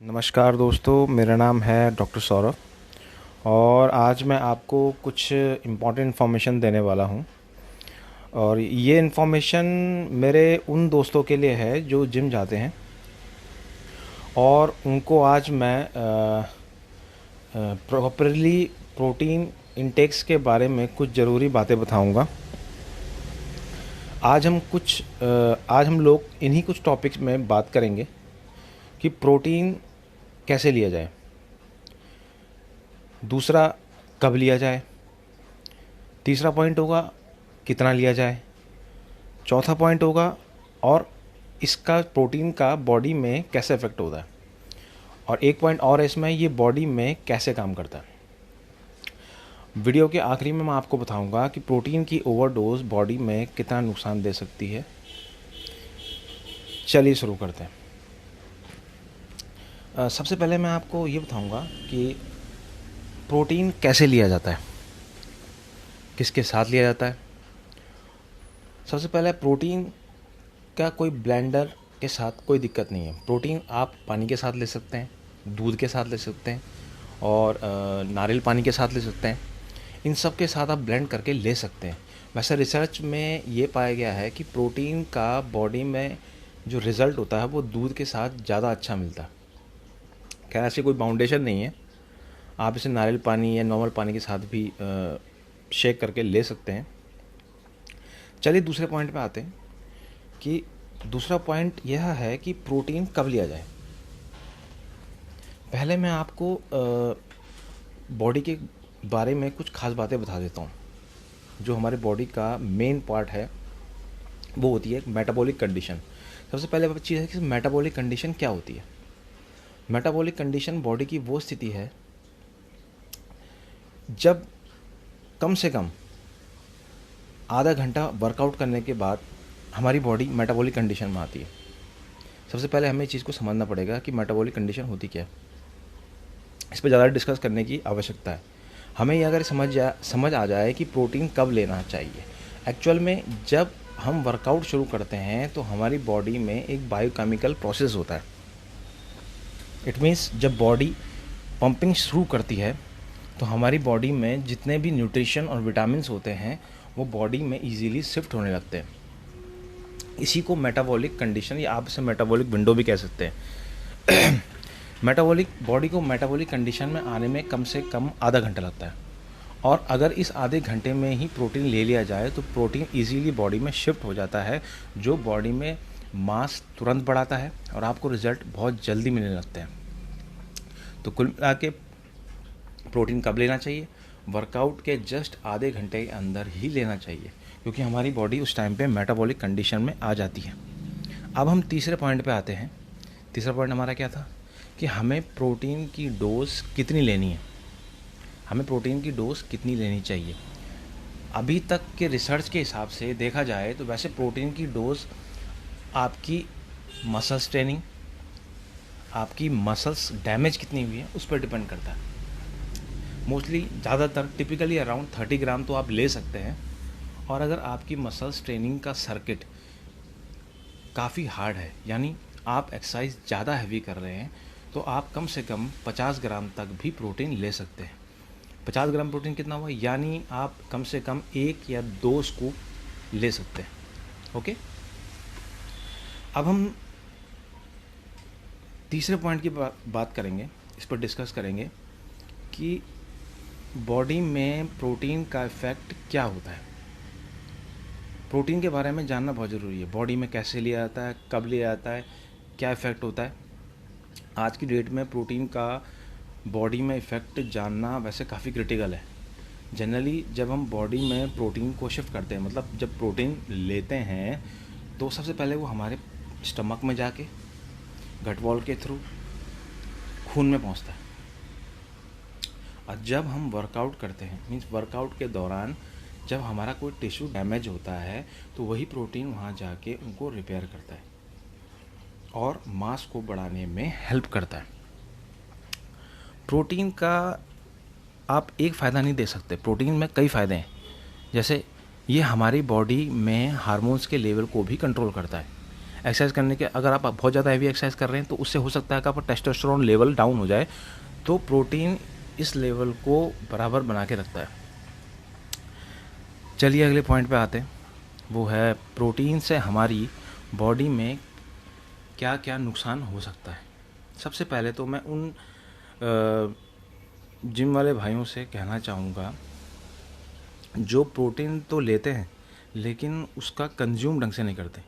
नमस्कार दोस्तों, मेरा नाम है डॉक्टर सौरभ और आज मैं आपको कुछ इम्पॉर्टेंट इन्फॉर्मेशन देने वाला हूँ। और ये इन्फॉर्मेशन मेरे उन दोस्तों के लिए है जो जिम जाते हैं और उनको आज मैं प्रॉपरली प्रोटीन इंटेक्स के बारे में कुछ ज़रूरी बातें बताऊँगा। आज हम लोग इन्हीं कुछ टॉपिक्स में बात करेंगे कि प्रोटीन कैसे लिया जाए, दूसरा कब लिया जाए, तीसरा पॉइंट होगा कितना लिया जाए, चौथा पॉइंट होगा और इसका प्रोटीन का बॉडी में कैसे इफ़ेक्ट होता है, और एक पॉइंट और है इसमें, ये बॉडी में कैसे काम करता है। वीडियो के आखिरी में मैं आपको बताऊंगा कि प्रोटीन की ओवरडोज बॉडी में कितना नुकसान दे सकती है। चलिए शुरू करते हैं। सबसे पहले मैं आपको ये बताऊंगा कि प्रोटीन कैसे लिया जाता है, किसके साथ लिया जाता है। सबसे पहले प्रोटीन का कोई ब्लेंडर के साथ कोई दिक्कत नहीं है। प्रोटीन आप पानी के साथ ले सकते हैं, दूध के साथ ले सकते हैं और नारियल पानी के साथ ले सकते हैं। इन सब के साथ आप ब्लेंड करके ले सकते हैं। वैसे रिसर्च में ये पाया गया है कि प्रोटीन का बॉडी में जो रिज़ल्ट होता है वो दूध के साथ ज़्यादा अच्छा मिलता है। खैर ऐसी कोई बाउंडेशन नहीं है, आप इसे नारियल पानी या नॉर्मल पानी के साथ भी शेक करके ले सकते हैं। चलिए दूसरे पॉइंट पे आते हैं कि दूसरा पॉइंट यह है कि प्रोटीन कब लिया जाए। पहले मैं आपको बॉडी के बारे में कुछ खास बातें बता देता हूँ। जो हमारे बॉडी का मेन पार्ट है वो होती है मेटाबॉलिक कंडीशन। सबसे पहले चीज़ है कि मेटाबॉलिक कंडीशन क्या होती है। मेटाबॉलिक कंडीशन बॉडी की वो स्थिति है जब कम से कम आधा घंटा वर्कआउट करने के बाद हमारी बॉडी मेटाबॉलिक कंडीशन में आती है। सबसे पहले हमें इस चीज़ को समझना पड़ेगा कि मेटाबॉलिक कंडीशन होती क्या है। इस पर ज़्यादा डिस्कस करने की आवश्यकता है। हमें ये अगर समझ आ जाए कि प्रोटीन कब लेना चाहिए। एक्चुअल में जब हम वर्कआउट शुरू करते हैं तो हमारी बॉडी में एक बायोकेमिकल प्रोसेस होता है। इट मीन्स जब बॉडी पंपिंग शुरू करती है तो हमारी बॉडी में जितने भी न्यूट्रिशन और विटामिन्स होते हैं वो बॉडी में इजीली शिफ्ट होने लगते हैं। इसी को मेटाबॉलिक कंडीशन या आप इसे मेटाबॉलिक विंडो भी कह सकते हैं। बॉडी को मेटाबॉलिक कंडीशन में आने में कम से कम आधा घंटा लगता है और अगर इस आधे घंटे में ही प्रोटीन ले लिया जाए तो प्रोटीन इजीली बॉडी में शिफ्ट हो जाता है, जो बॉडी में मास तुरंत बढ़ाता है और आपको रिजल्ट बहुत जल्दी मिलने लगते हैं। तो कुल मिला के प्रोटीन कब लेना चाहिए? वर्कआउट के जस्ट आधे घंटे के अंदर ही लेना चाहिए, क्योंकि हमारी बॉडी उस टाइम पे मेटाबॉलिक कंडीशन में आ जाती है। अब हम तीसरे पॉइंट पे आते हैं। तीसरा पॉइंट हमारा क्या था कि हमें प्रोटीन की डोज कितनी लेनी है, हमें प्रोटीन की डोज कितनी लेनी चाहिए। अभी तक के रिसर्च के हिसाब से देखा जाए तो वैसे प्रोटीन की डोज आपकी मसल स्ट्रेनिंग, आपकी मसल्स डैमेज कितनी हुई है उस पर डिपेंड करता है। मोस्टली ज़्यादातर टिपिकली अराउंड 30 ग्राम तो आप ले सकते हैं। और अगर आपकी मसल्स ट्रेनिंग का सर्किट काफ़ी हार्ड है, यानी आप एक्सरसाइज ज़्यादा हैवी कर रहे हैं, तो आप कम से कम 50 ग्राम तक भी प्रोटीन ले सकते हैं। 50 ग्राम प्रोटीन कितना हुआ, यानी आप कम से कम 1 या 2 स्कूप ले सकते हैं। ओके, अब हम तीसरे पॉइंट की बात करेंगे, इस पर डिस्कस करेंगे कि बॉडी में प्रोटीन का इफ़ेक्ट क्या होता है। प्रोटीन के बारे में जानना बहुत ज़रूरी है। बॉडी में कैसे लिया जाता है, कब लिया जाता है, क्या इफ़ेक्ट होता है। आज की डेट में प्रोटीन का बॉडी में इफ़ेक्ट जानना वैसे काफ़ी क्रिटिकल है। जनरली जब हम बॉडी में प्रोटीन को शिफ्ट करते हैं, मतलब जब प्रोटीन लेते हैं, तो सबसे पहले वो हमारे स्टमक में जाके गट वॉल के थ्रू खून में पहुंचता है। और जब हम वर्कआउट करते हैं, मीन्स वर्कआउट के दौरान जब हमारा कोई टिश्यू डैमेज होता है, तो वही प्रोटीन वहाँ जाके उनको रिपेयर करता है और मांस को बढ़ाने में हेल्प करता है। प्रोटीन का आप एक फ़ायदा नहीं दे सकते, प्रोटीन में कई फ़ायदे हैं। जैसे ये हमारी बॉडी में हार्मोन्स के लेवल को भी कंट्रोल करता है। एक्सरसाइज करने के, अगर आप बहुत ज़्यादा हैवी एक्सरसाइज कर रहे हैं तो उससे हो सकता है कि आपका टेस्टोस्टेरोन लेवल डाउन हो जाए। तो प्रोटीन इस लेवल को बराबर बना के रखता है। चलिए अगले पॉइंट पे आते हैं, वो है प्रोटीन से हमारी बॉडी में क्या क्या नुकसान हो सकता है। सबसे पहले तो मैं उन जिम वाले भाइयों से कहना चाहूँगा जो प्रोटीन तो लेते हैं लेकिन उसका कंज्यूम ढंग से नहीं करते,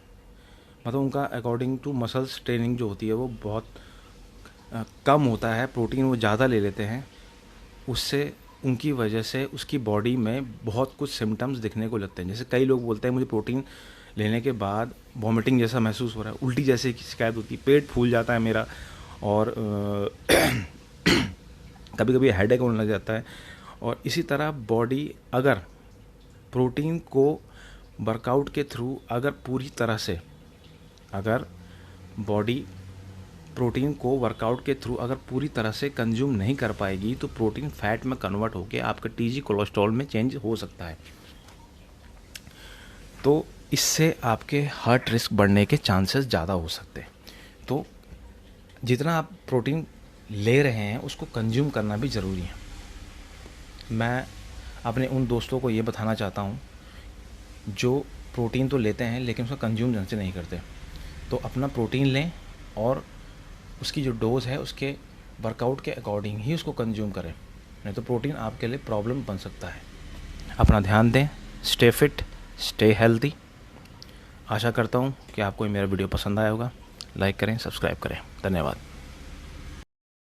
मतलब उनका अकॉर्डिंग टू मसल्स ट्रेनिंग जो होती है वो बहुत कम होता है, प्रोटीन वो ज़्यादा ले लेते हैं, उससे उनकी वजह से उसकी बॉडी में बहुत कुछ सिम्टम्स दिखने को लगते हैं। जैसे कई लोग बोलते हैं मुझे प्रोटीन लेने के बाद वॉमिटिंग जैसा महसूस हो रहा है, उल्टी जैसे की शिकायत होती है, पेट फूल जाता है मेरा, और कभी कभी हेडेक होने लग जाता है। और इसी तरह बॉडी अगर प्रोटीन को वर्कआउट के थ्रू अगर पूरी तरह से, अगर बॉडी प्रोटीन को वर्कआउट के थ्रू अगर पूरी तरह से कंज्यूम नहीं कर पाएगी तो प्रोटीन फैट में कन्वर्ट होकर आपका टीजी कोलेस्ट्रॉल में चेंज हो सकता है। तो इससे आपके हार्ट रिस्क बढ़ने के चांसेस ज़्यादा हो सकते हैं। तो जितना आप प्रोटीन ले रहे हैं उसको कंज्यूम करना भी ज़रूरी है। मैं अपने उन दोस्तों को ये बताना चाहता हूँ जो प्रोटीन तो लेते हैं लेकिन उसका कंज्यूम ढंग से नहीं करते, तो अपना प्रोटीन लें और उसकी जो डोज है उसके वर्कआउट के अकॉर्डिंग ही उसको कंज्यूम करें, नहीं तो प्रोटीन आपके लिए प्रॉब्लम बन सकता है। अपना ध्यान दें, स्टे फिट, स्टे हेल्दी। आशा करता हूँ कि आपको मेरा वीडियो पसंद आया होगा। लाइक करें, सब्सक्राइब करें। धन्यवाद।